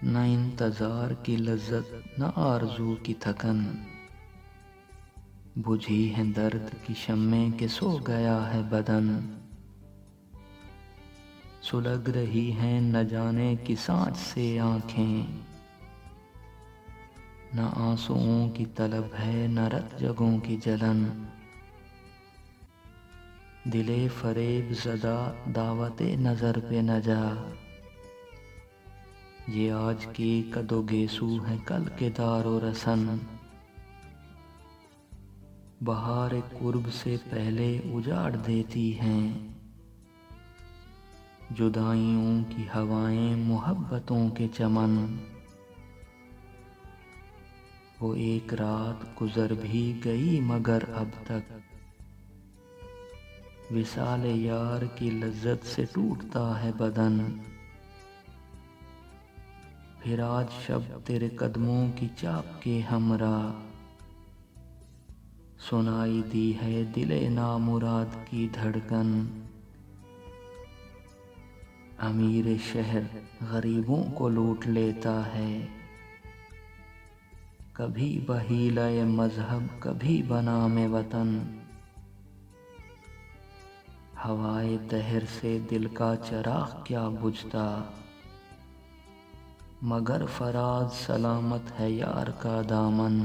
نہ انتظار کی لذت نہ آرزو کی تھکن، بجھی ہے درد کی شمع کہ سو گیا ہے بدن، سلگ رہی ہیں نہ جانے کس سانچ سے آنکھیں، نہ آنسوؤں کی طلب ہے نہ رت جگوں کی جلن، دل فریب زدہ دعوت نظر پہ نہ جا، یہ آج کی کد و گیسو ہے کل کے دار و رسن، بہار قرب سے پہلے اجاڑ دیتی ہیں، جدائیوں کی ہوائیں محبتوں کے چمن، وہ ایک رات گزر بھی گئی مگر اب تک، وصال یار کی لذت سے ٹوٹتا ہے بدن، پھر آج شب تیرے قدموں کی چاپ کے ہمراہ، سنائی دی ہے دل نامراد کی دھڑکن، امیر شہر غریبوں کو لوٹ لیتا ہے، کبھی بحیلہ مذہب کبھی بنام وطن، ہوائے دہر سے دل کا چراغ کیا بجھتا، مگر فراز سلامت ہے یار کا دامن۔